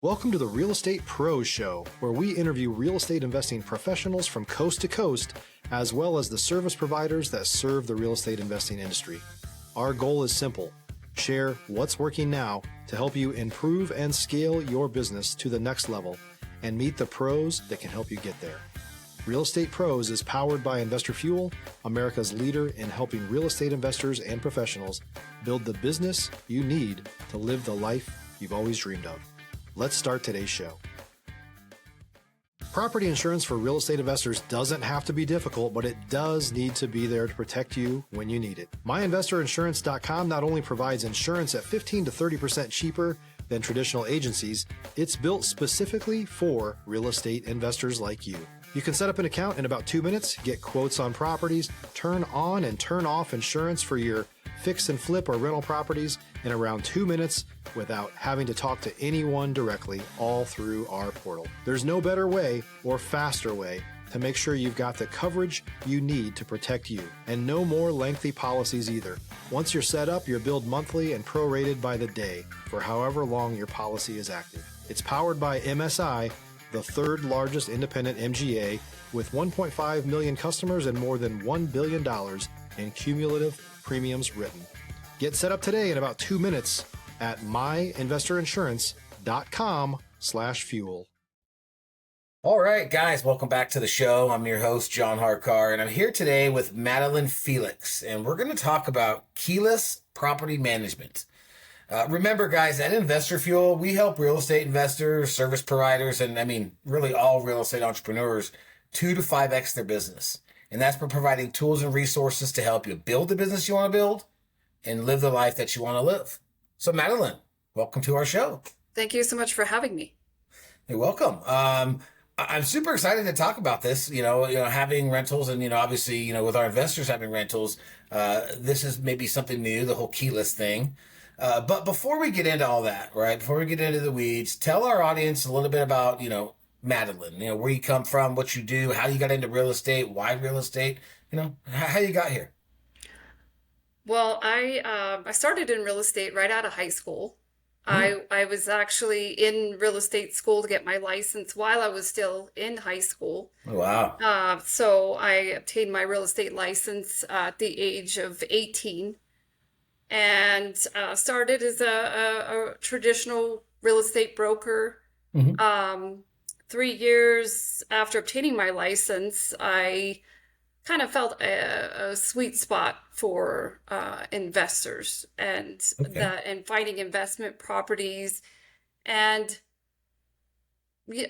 Welcome to the Real Estate Pros Show, where we interview real estate investing professionals from coast to coast, as well as the service providers that serve the real estate investing industry. Our goal is simple: share what's working now to help you improve and scale your business to the next level and meet the pros that can help you get there. Real Estate Pros is powered by Investor Fuel, America's leader in helping real estate investors and professionals build the business you need to live the life you've always dreamed of. Let's start today's show. Property insurance for real estate investors doesn't have to be difficult, but it does need to be there to protect you when you need it. MyInvestorInsurance.com not only provides insurance at 15 to 30% cheaper than traditional agencies, it's built specifically for real estate investors like you. You can set up an account in about 2 minutes, get quotes on properties, turn on and turn off insurance for your fix and flip or rental properties in around 2 minutes without having to talk to anyone directly, all through our portal. There's no better way or faster way to make sure you've got the coverage you need to protect you, and no more lengthy policies either. Once you're set up, you're billed monthly and prorated by the day for however long your policy is active. It's powered by MSI, the third largest independent MGA, with 1.5 million customers and more than $1 billion in cumulative premiums written. Get set up today in about 2 minutes at myinvestorinsurance.com/fuel. All right, guys, welcome back to the show. I'm your host, John Harcar, and I'm here today with Madelyn Felix, and we're going to talk about keyless property management. Remember, guys, at Investor Fuel, we help real estate investors, service providers, and really all real estate entrepreneurs 2 to 5x their business. And that's by providing tools and resources to help you build the business you want to build and live the life that you want to live. So, Madelyn, welcome to our show. Thank you so much for having me. You're welcome. I'm super excited to talk about this, having rentals and, obviously, with our investors having rentals, this is maybe something new, the whole keyless thing. But before we get into all that, right, before we get into the weeds, tell our audience a little bit about, Madelyn, where you come from, what you do, how you got into real estate, why real estate, how you got here. Well, I started in real estate right out of high school. I was actually in real estate school to get my license while I was still in high school. Oh, wow. So I obtained my real estate license at the age of 18 and started as a traditional real estate broker. Mm-hmm. 3 years after obtaining my license, I kind of felt a sweet spot for investors and finding investment properties. And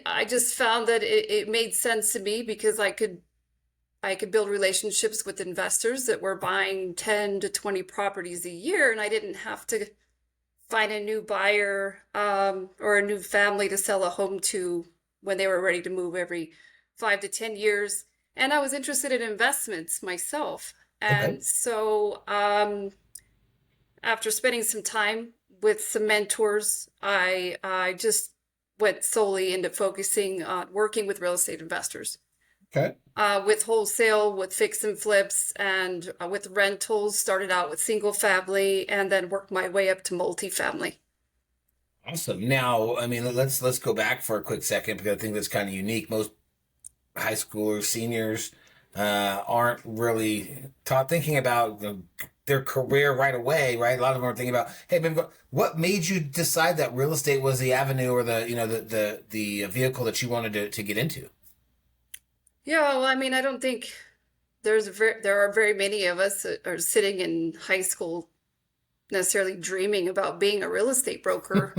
I just found that it made sense to me because I could build relationships with investors that were buying 10 to 20 properties a year, and I didn't have to find a new buyer or a new family to sell a home to when they were ready to move every 5 to 10 years. And I was interested in investments myself. And so after spending some time with some mentors, I just went solely into focusing on working with real estate investors. Okay. With wholesale, with fix and flips, and with rentals. Started out with single family and then worked my way up to multifamily. Awesome. Now, let's go back for a quick second because I think that's kind of unique. Most high schoolers, seniors aren't really thinking about their career right away, right? A lot of them are thinking about, hey, what made you decide that real estate was the avenue or the vehicle that you wanted to get into? Yeah, well, I don't think there are very many of us that are sitting in high school necessarily dreaming about being a real estate broker.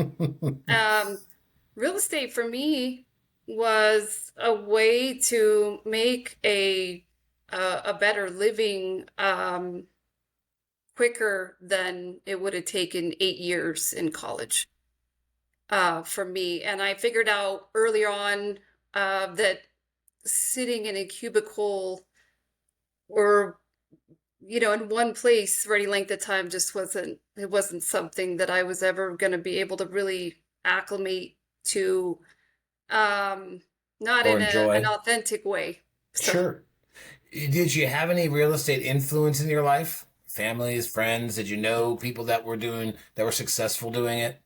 Real estate for me was a way to make a better living quicker than it would have taken 8 years in college for me. And I figured out early on that sitting in a cubicle or in one place for any length of time just wasn't something that I was ever going to be able to really acclimate to, not in an authentic way. So. Sure. Did you have any real estate influence in your life? Families, friends? Did you know people that were successful doing it?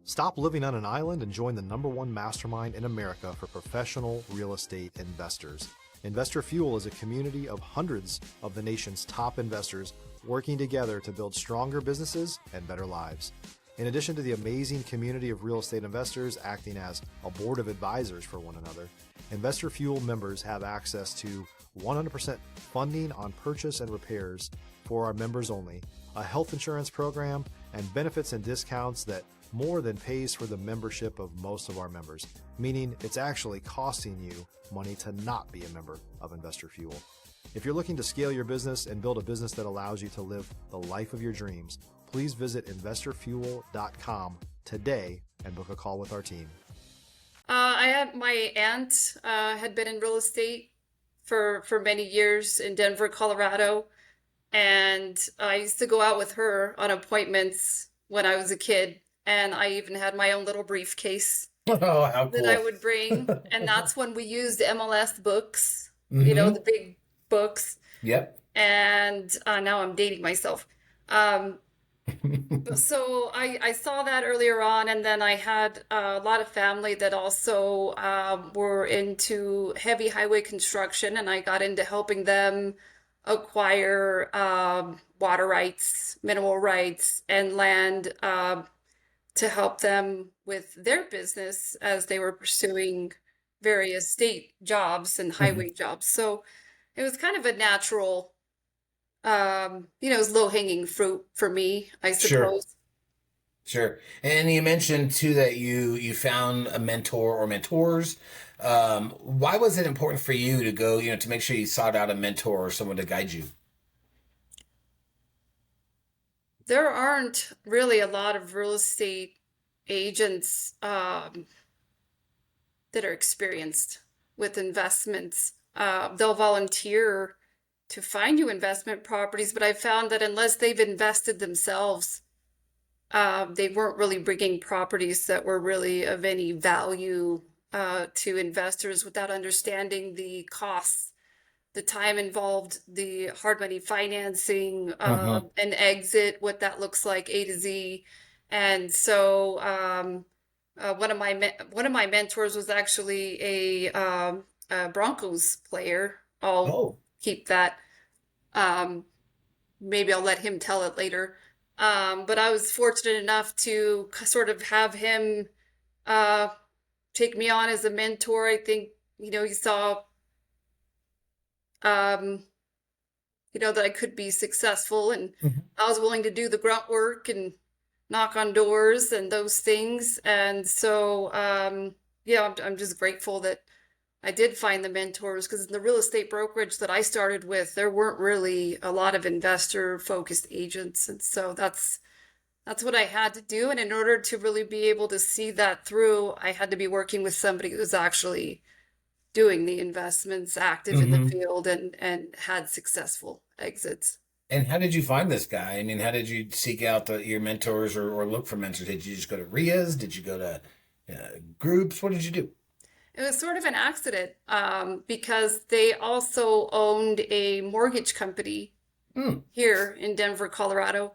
Stop living on an island and join the #1 mastermind in America for professional real estate investors. Investor Fuel is a community of hundreds of the nation's top investors working together to build stronger businesses and better lives. In addition to the amazing community of real estate investors acting as a board of advisors for one another, Investor Fuel members have access to 100% funding on purchase and repairs for our members only, a health insurance program, and benefits and discounts that more than pays for the membership of most of our members, meaning it's actually costing you money to not be a member of Investor Fuel. If you're looking to scale your business and build a business that allows you to live the life of your dreams, please visit investorfuel.com today and book a call with our team. I had my aunt had been in real estate for many years in Denver, Colorado, and I used to go out with her on appointments when I was a kid, and I even had my own little briefcase Oh, how that I cool. would bring, and that's when we used MLS books, Mm-hmm. the big books, Yep. and now I'm dating myself. So I saw that earlier on, and then I had a lot of family that also were into heavy highway construction, and I got into helping them acquire water rights, mineral rights, and land to help them with their business as they were pursuing various state jobs and Mm-hmm. highway jobs. So it was kind of a natural, it was low-hanging fruit for me, I Sure. suppose. Sure. And you mentioned too that you found a mentor or mentors. Why was it important for you to go, to make sure you sought out a mentor or someone to guide you? There aren't really a lot of real estate agents that are experienced with investments. They'll volunteer to find you investment properties, but I found that unless they've invested themselves, they weren't really bringing properties that were really of any value to investors without understanding the costs, the time involved, the hard money financing, Uh-huh. an exit, what that looks like, A to Z. And so one of my mentors was actually a Broncos player. I'll Oh, keep that. Um, Maybe I'll let him tell it later. But I was fortunate enough to sort of have him uh, take me on as a mentor. I think, he saw, um, that I could be successful, and mhm. I was willing to do the grunt work and knock on doors and those things. And so, I'm just grateful that I did find the mentors, because in the real estate brokerage that I started with, there weren't really a lot of investor focused agents. And so that's what I had to do. And in order to really be able to see that through, I had to be working with somebody who was actually doing the investments, active in the Hmm. field, and had successful exits. And how did you find this guy? I mean, how did you seek out your mentors or look for mentors? Did you just go to RIAs? Did you go to groups? What did you do? It was sort of an accident, because they also owned a mortgage company Hmm. here in Denver, Colorado.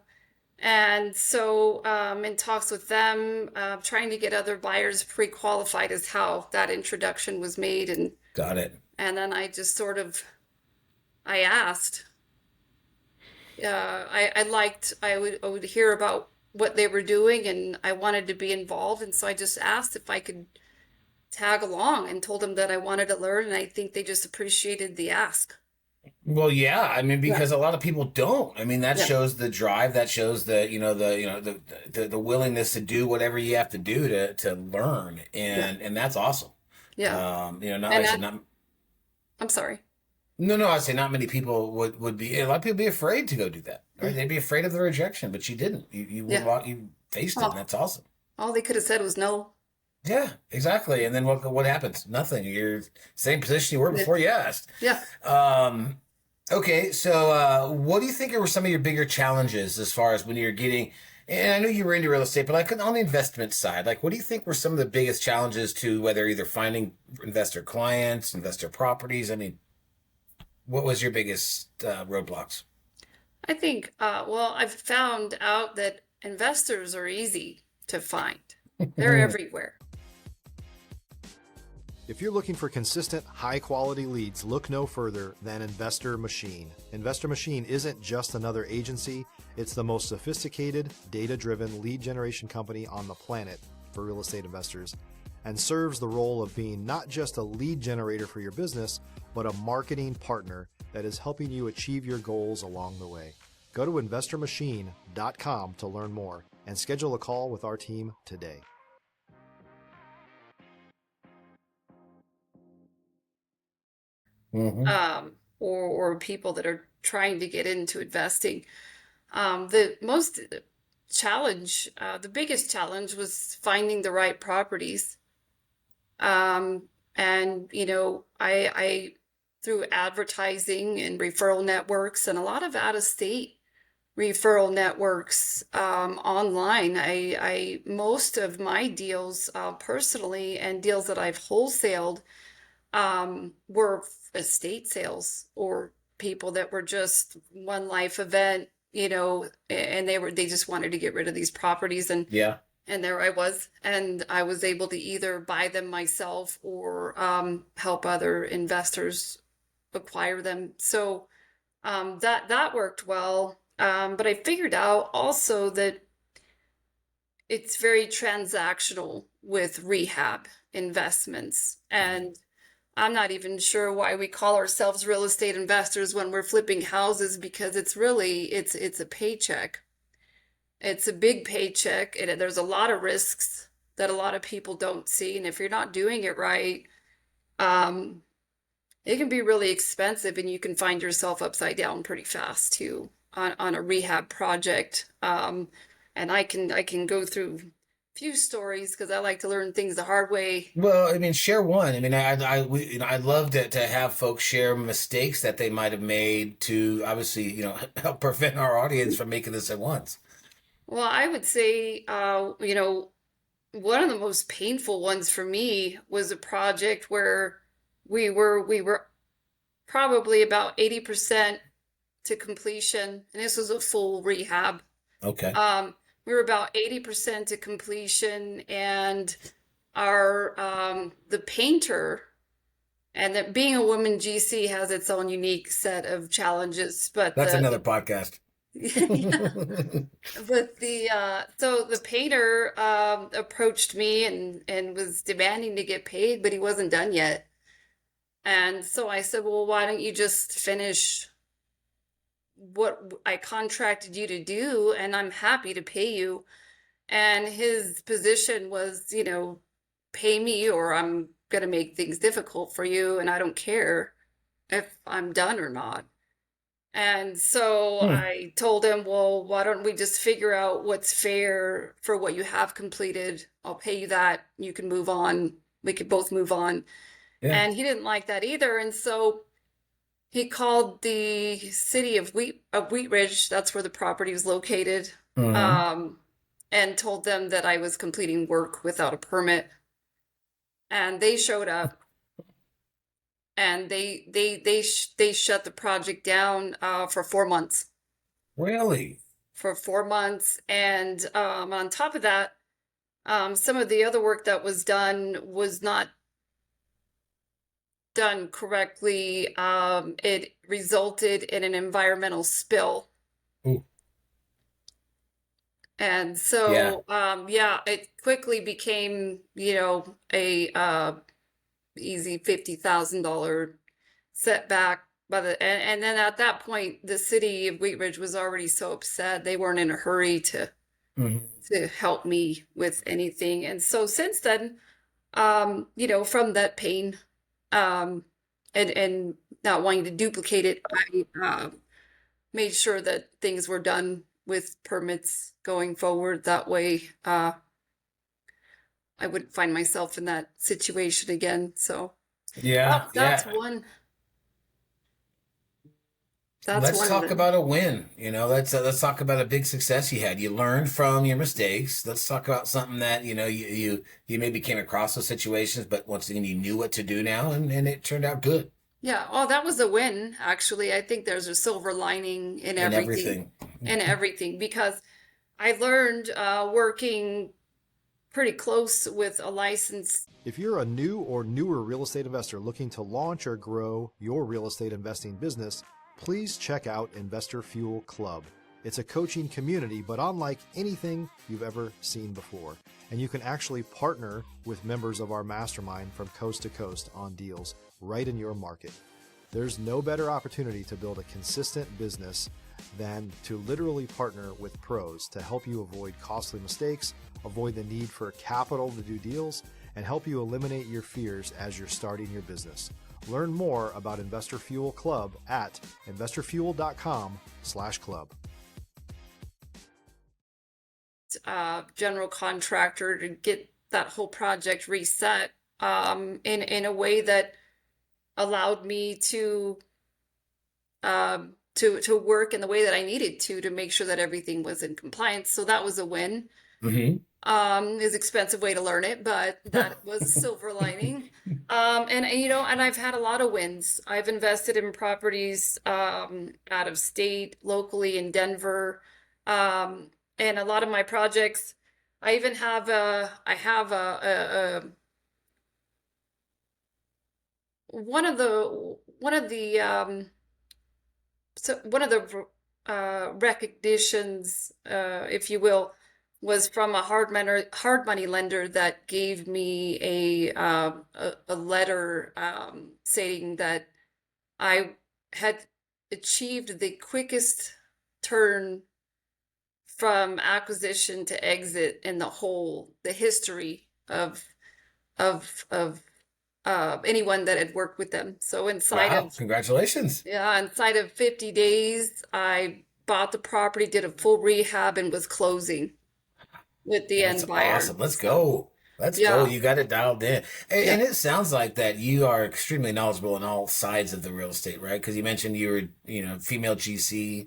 And so, in talks with them, trying to get other buyers pre-qualified is how that introduction was made. Got it. And then I asked, I would hear about what they were doing, and I wanted to be involved. And so I just asked if I could tag along, and told them that I wanted to learn. And I think they just appreciated the ask. Well, yeah, I mean, Yeah. because a lot of people don't. I mean, that Yeah. shows the drive, that shows the willingness to do whatever you have to do to learn, Yeah. and that's awesome. Yeah. Not And like I said, that, not I'm sorry. no, I say not many people would be. A lot of people be afraid to go do that, right? Mm. They'd be afraid of the rejection, but you didn't. You went Yeah. out, you faced it, and Oh, that's awesome. all they could have said was no. Yeah, exactly. And then what happens? Nothing. You're same position you were Yeah. before you asked. Yeah. Um, okay, so what do you think were some of your bigger challenges as far as when you're getting? And I know you were into real estate, but like on the investment side, like what do you think were some of the biggest challenges to whether either finding investor clients, investor properties? I mean, what was your biggest roadblocks? I think, well, I've found out that investors are easy to find. They're everywhere. If you're looking for consistent, high-quality leads, look no further than Investor Machine. Investor Machine isn't just another agency. It's the most sophisticated, data-driven lead generation company on the planet for real estate investors, and serves the role of being not just a lead generator for your business, but a marketing partner that is helping you achieve your goals along the way. Go to investormachine.com to learn more and schedule a call with our team today. Or people that are trying to get into investing. The biggest challenge was finding the right properties. And, I through advertising and referral networks and a lot of out-of-state referral networks online, most of my deals personally and deals that I've wholesaled were estate sales or people that were just one life event, and they just wanted to get rid of these properties. And there I was, and I was able to either buy them myself or help other investors acquire them. So that worked well. But I figured out also that it's very transactional with rehab investments. And I'm not even sure why we call ourselves real estate investors when we're flipping houses, because it's a paycheck. It's a big paycheck, and there's a lot of risks that a lot of people don't see. And if you're not doing it right, it can be really expensive, and you can find yourself upside down pretty fast too on a rehab project. And I can go through few stories because I like to learn things the hard way. Well, I mean, share one. I mean, I'd love to have folks share mistakes that they might have made to obviously, help prevent our audience from making this at once. Well, I would say, one of the most painful ones for me was a project where we were probably about 80% to completion, and this was a full rehab. Okay. We were about 80% to completion, and our the painter, and that being a woman GC has its own unique set of challenges, but that's another podcast. But the painter approached me and was demanding to get paid, but he wasn't done yet. And so I said, well, why don't you just finish what I contracted you to do, and I'm happy to pay you. And his position was, pay me or I'm going to make things difficult for you, and I don't care if I'm done or not. And so I told him, well, why don't we just figure out what's fair for what you have completed? I'll pay you that. You can move on. We could both move on. Yeah. And he didn't like that either. And so he called the city of Wheat Ridge, that's where the property was located, and told them that I was completing work without a permit. And they showed up, and they shut the project down for 4 months. Really? For 4 months. And on top of that, some of the other work that was done was not done correctly. It resulted in an environmental spill. Ooh. And so, it quickly became, a easy $50,000 setback. And then at that point, the city of Wheat Ridge was already so upset. They weren't in a hurry to help me with anything. And so since then, from that pain, and not wanting to duplicate it, I made sure that things were done with permits going forward. That way, I wouldn't find myself in that situation again. So that's one. Let's talk about a win. Let's talk about a big success you had. You learned from your mistakes. Let's talk about something that you maybe came across those situations, but once again you knew what to do now, and it turned out good. Yeah. Oh, that was a win. Actually, I think there's a silver lining in everything. In everything, because I learned working pretty close with a license. If you're a new or newer real estate investor looking to launch or grow your real estate investing business, please check out Investor Fuel Club. It's a coaching community, but unlike anything you've ever seen before. And you can actually partner with members of our mastermind from coast to coast on deals right in your market. There's no better opportunity to build a consistent business than to literally partner with pros to help you avoid costly mistakes, avoid the need for capital to do deals, and help you eliminate your fears as you're starting your business. Learn more about Investor Fuel Club at investorfuel.com/club. General contractor to get that whole project reset in a way that allowed me to work in the way that I needed to make sure that everything was in compliance. So that was a win. Mm-hmm. Is expensive way to learn it, but that was a silver lining. And I've had a lot of wins. I've invested in properties out of state, locally in Denver, and a lot of my projects. I even have one of the recognitions, if you will, was from a hard money lender that gave me a letter stating that I had achieved the quickest turn from acquisition to exit in the history of anyone that had worked with them. So Congratulations. Inside of 50 days, I bought the property, did a full rehab, and was closing with the end buyer. Awesome. Let's go. Let's go. You got it dialed in. And it sounds like that you are extremely knowledgeable on all sides of the real estate, right? Because you mentioned you were, female GC,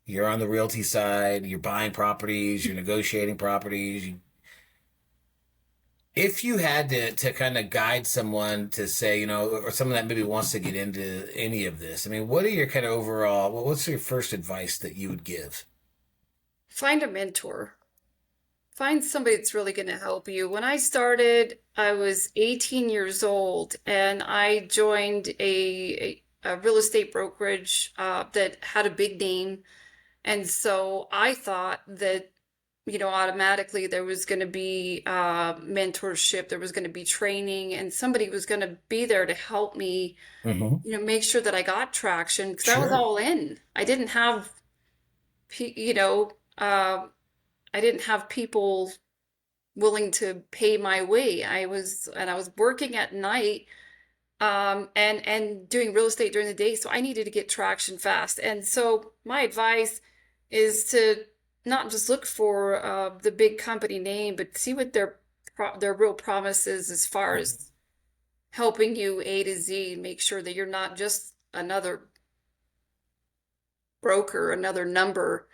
you're on the realty side, you're buying properties, you're negotiating properties. If you had to kind of guide someone to say, or someone that maybe wants to get into any of this, I mean, what are your kind of what's your first advice that you would give? Find a mentor. Find somebody that's really going to help you. When I started, I was 18 years old, and I joined a real estate brokerage that had a big name. And so I thought that, automatically there was going to be mentorship, there was going to be training, and somebody was going to be there to help me, make sure that I got traction, because I was all in. I didn't have, I didn't have people willing to pay my way. I was working at night and doing real estate during the day. So I needed to get traction fast. And so my advice is to not just look for the big company name, but see what their real promise is as far as helping you A to Z. Make sure that you're not just another broker, another number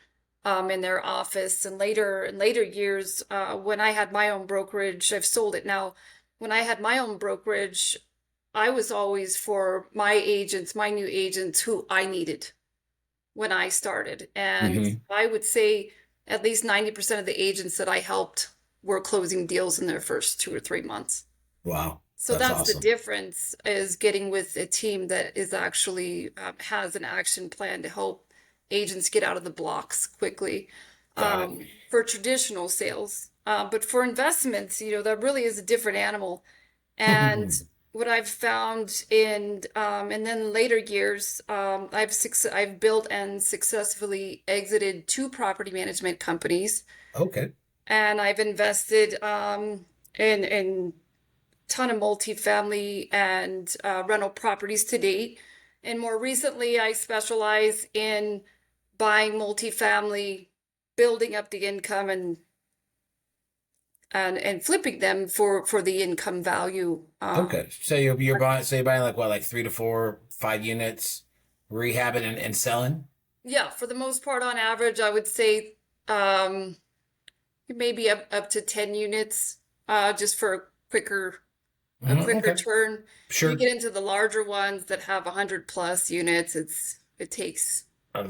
in their office. And in later years, when I had my own brokerage, I've sold it now. When I had my own brokerage, I was always for my new agents who I needed when I started. And I would say at least 90% of the agents that I helped were closing deals in their first 2 or 3 months. Wow. So that's awesome. The difference, is getting with a team that is actually has an action plan to help agents get out of the blocks quickly for traditional sales. But for investments, that really is a different animal. And what I've found and then later years, I've built and successfully exited 2 property management companies. Okay. And I've invested in ton of multifamily and rental properties to date. And more recently, I specialize in buying multifamily, building up the income, and flipping them for the income value. Okay, so you're buying like 3 to 4, 5 units, rehabbing and selling. Yeah, for the most part, on average, I would say maybe up to 10 units, just for a quicker turn. Sure. You get into the larger ones that have 100+ units, it takes a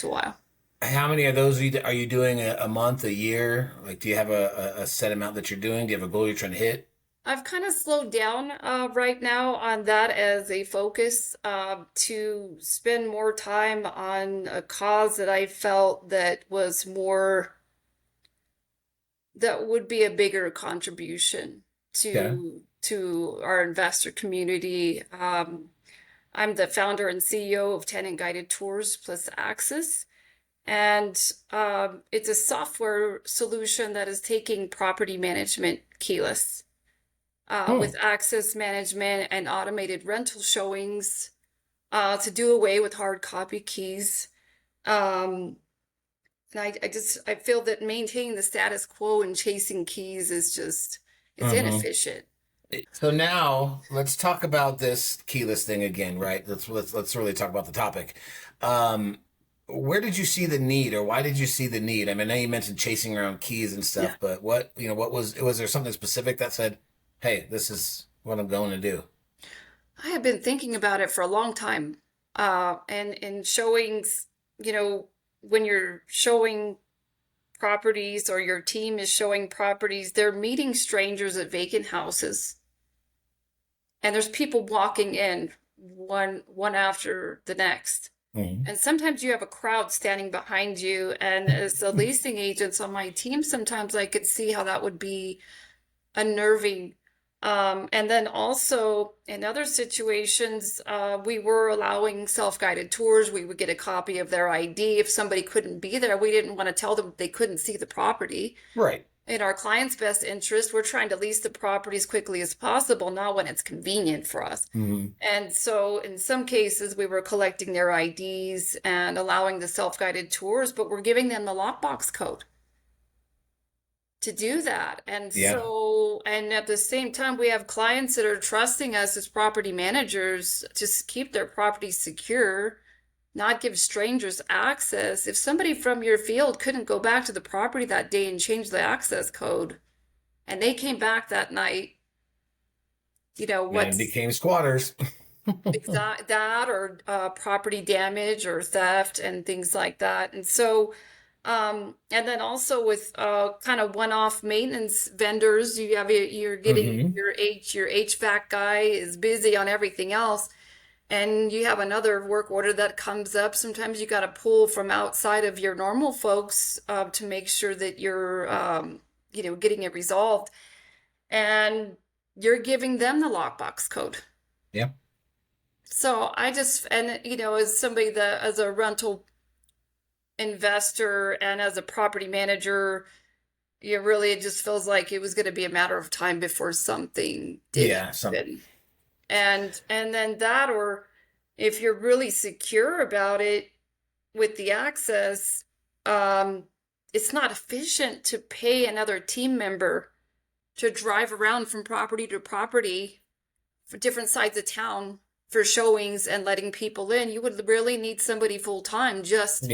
while. How many of those are you doing a month, a year? Like, do you have a set amount that you're doing? Do you have a goal you're trying to hit? I've kind of slowed down right now on that as a focus to spend more time on a cause that I felt that was more, that would be a bigger contribution Okay. to our investor community. I'm the founder and CEO of Tenant Guided Tours Plus Access. And it's a software solution that is taking property management keyless with access management and automated rental showings to do away with hard copy keys. And I feel that maintaining the status quo and chasing keys is just, it's inefficient. So now let's talk about this keyless thing again, right? Let's really talk about the topic. Where did you see the need, or why did you see the need? I mean, I know you mentioned chasing around keys and stuff, Yeah. but what was there something specific that said, "Hey, this is what I'm going to do"? I have been thinking about it for a long time. And in showings, when you're showing properties or your team is showing properties, they're meeting strangers at vacant houses. And there's people walking in one after the next. And sometimes you have a crowd standing behind you. And as the leasing agents on my team, sometimes I could see how that would be unnerving. And then also in other situations, we were allowing self-guided tours. We would get a copy of their ID. If somebody couldn't be there, we didn't want to tell them they couldn't see the property. Right. In our client's best interest, we're trying to lease the property as quickly as possible, not when it's convenient for us. And so in some cases, we were collecting their IDs and allowing the self-guided tours, but we're giving them the lockbox code to do that. And Yeah. and at the same time, we have clients that are trusting us as property managers to keep their property secure, not give strangers access. If somebody from your field couldn't go back to the property that day and change the access code, and they came back that night, And what's became squatters. that or property damage or theft and things like that. And so, and then also with kind of one-off maintenance vendors, you're getting your HVAC guy is busy on everything else, and you have another work order that comes up. Sometimes you got to pull from outside of your normal folks to make sure that you're getting it resolved, and you're giving them the lockbox code. Yeah. So as somebody that as a rental investor and as a property manager, it just feels like it was going to be a matter of time before something did happen. And then that, or if you're really secure about it with the access, it's not efficient to pay another team member to drive around from property to property for different sides of town for showings and letting people in. You would really need somebody full time just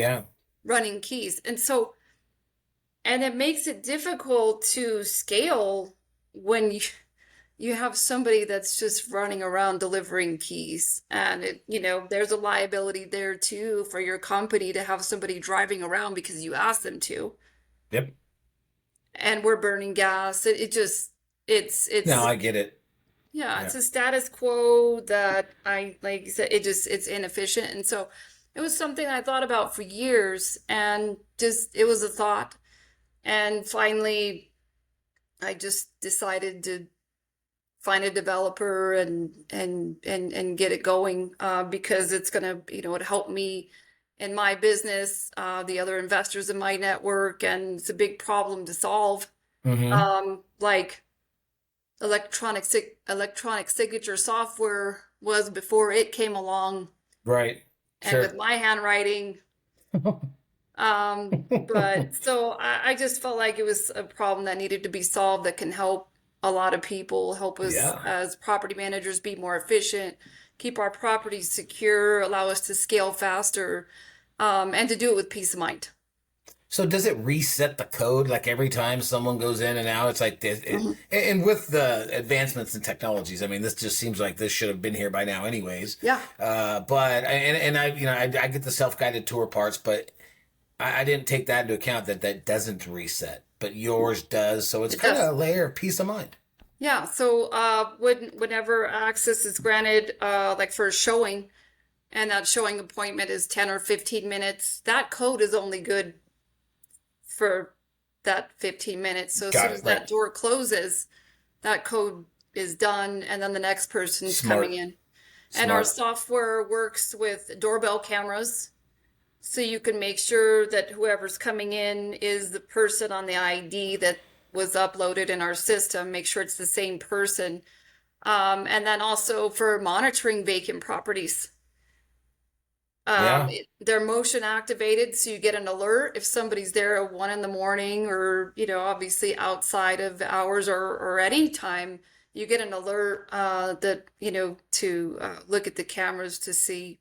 running keys. And it makes it difficult to scale when you have somebody that's just running around delivering keys. And there's a liability there too for your company to have somebody driving around because you asked them to. Yep. And we're burning gas. It's No, I get it. Yeah, it's a status quo that like you said, it's inefficient. And so it was something I thought about for years, and it was a thought. And finally, I just decided to find a developer and get it going because it's gonna, it helped me in my business, the other investors in my network, and it's a big problem to solve. Like electronic signature software was before it came along. Right. And with my handwriting. But so I just felt like it was a problem that needed to be solved that can help a lot of people, help us as property managers be more efficient, keep our properties secure, allow us to scale faster, and to do it with peace of mind. So does it reset the code like every time someone goes in and out? It's like this, and with the advancements in technologies, I mean, this just seems like this should have been here by now, anyways. Yeah. But I get the self-guided tour parts, but I didn't take that into account, that doesn't reset, but yours does. So it's It kind does. of a layer of peace of mind. Yeah. So whenever access is granted, like for a showing, and that showing appointment is 10 or 15 minutes, that code is only good for that 15 minutes. So as soon Got as it. Right. that door closes, that code is done, and then the next person's coming Smart. in. And our Smart. software works with doorbell cameras, so you can make sure that whoever's coming in is the person on the ID that was uploaded in our system. Make sure it's the same person. And then also for monitoring vacant properties. Yeah. They're motion activated, so you get an alert if somebody's there at 1 in the morning, or obviously outside of hours, or any time. You get an alert that to look at the cameras to see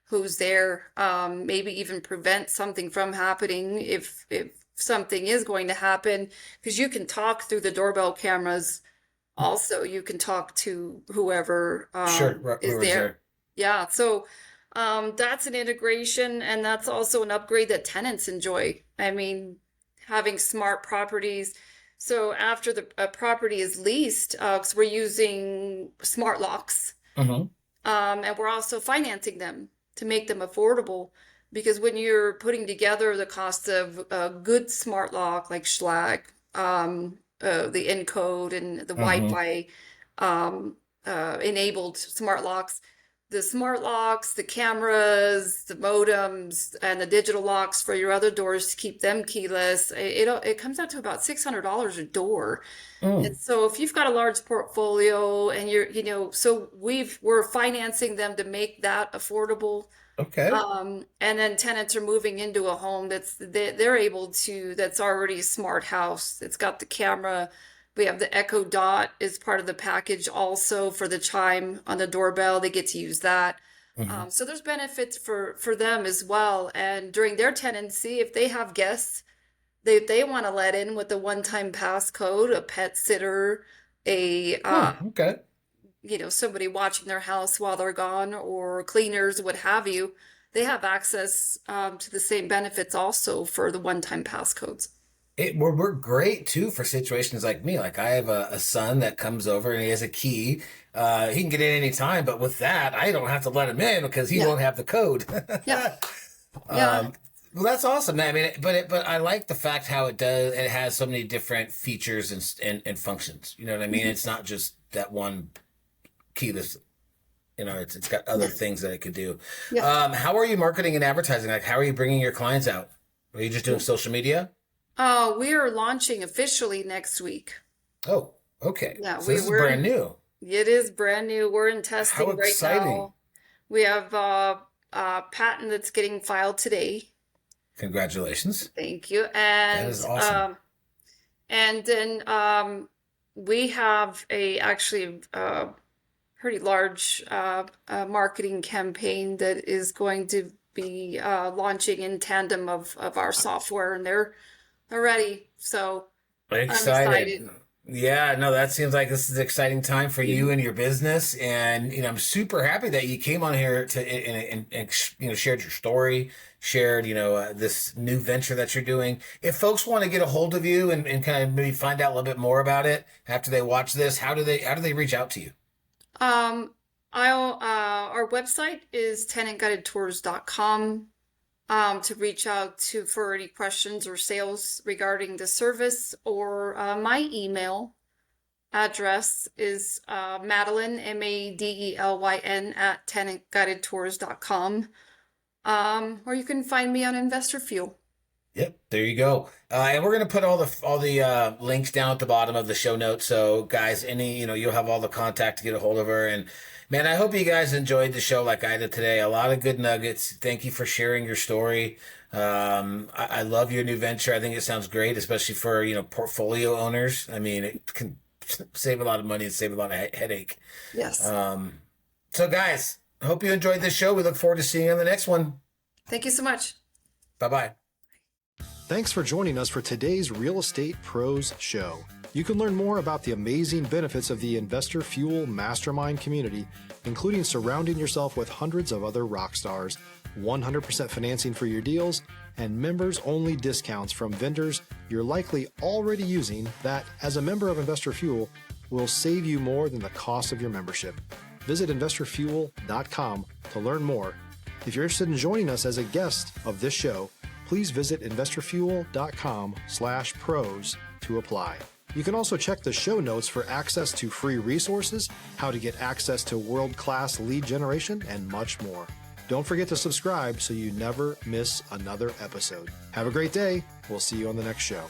who's there. Maybe even prevent something from happening if something is going to happen, because you can talk through the doorbell cameras. Also, you can talk to whoever Sure. is Whoever's there. there. Yeah, so that's an integration, and that's also an upgrade that tenants enjoy. I mean, having smart properties. So after a property is leased, 'cause we're using smart locks, Mm-hmm. and we're also financing them to make them affordable. Because when you're putting together the cost of a good smart lock like Schlag, the Encode and the Mm-hmm. Wi-Fi enabled smart locks, the cameras, the modems, and the digital locks for your other doors to keep them keyless, it comes out to about $600 a door. And Mm. so if you've got a large portfolio and so we're financing them to make that affordable. Okay. And then tenants are moving into a home they're able to, that's already a smart house. It's got the camera. We have the Echo Dot as part of the package also for the chime on the doorbell. They get to use that. Mm-hmm. So there's benefits for them as well. And during their tenancy, if they have guests they want to let in with a one-time passcode, a pet sitter, a Okay. somebody watching their house while they're gone, or cleaners, what have you, they have access to the same benefits also for the one-time passcodes. We're great too for situations like me. Like I have a son that comes over and he has a key. He can get in any time, but with that, I don't have to let him in because he Yeah. won't have the code. Yeah. Yeah. Well, that's awesome. I mean, but I like the fact how it has so many different features and functions. You know what I mean? Mhm. It's not just that one keyless. It's got other Yeah. things that it could do. Yeah. How are you marketing and advertising? Like, how are you bringing your clients out? Are you just doing social media? We are launching officially next week. Oh, okay. Yeah, So this is brand new. It is brand new. We're in How testing right exciting. now. We have a patent that's getting filed today. Congratulations. Thank you. That And is awesome. and then we have actually a pretty large marketing campaign that is going to be launching in tandem of our software, and they're ready. So I'm Excited. excited. Yeah, no, that seems like this is an exciting time for you and your business. And, I'm super happy that you came on here and shared your story, shared, this new venture that you're doing. If folks want to get a hold of you and kind of maybe find out a little bit more about it after they watch this, how do they reach out to you? Our website is tenantguidedtours.com. To reach out for any questions or sales regarding the service, or my email address is Madelyn, Madelyn @tenantguidedtours.com. Or you can find me on Investor Fuel. Yep, there you go. And we're gonna put all the links down at the bottom of the show notes. So guys, you'll have all the contact to get a hold of her. And man, I hope you guys enjoyed the show like I did today. A lot of good nuggets. Thank you for sharing your story. I love your new venture. I think it sounds great, especially for portfolio owners. I mean, it can save a lot of money and save a lot of headache. Yes. So guys, I hope you enjoyed this show. We look forward to seeing you on the next one. Thank you so much. Bye-bye. Thanks for joining us for today's Real Estate Pros Show. You can learn more about the amazing benefits of the Investor Fuel Mastermind community, including surrounding yourself with hundreds of other rock stars, 100% financing for your deals, and members-only discounts from vendors you're likely already using that, as a member of Investor Fuel, will save you more than the cost of your membership. Visit investorfuel.com to learn more. If you're interested in joining us as a guest of this show, please visit investorfuel.com/pros to apply. You can also check the show notes for access to free resources, how to get access to world-class lead generation, and much more. Don't forget to subscribe so you never miss another episode. Have a great day. We'll see you on the next show.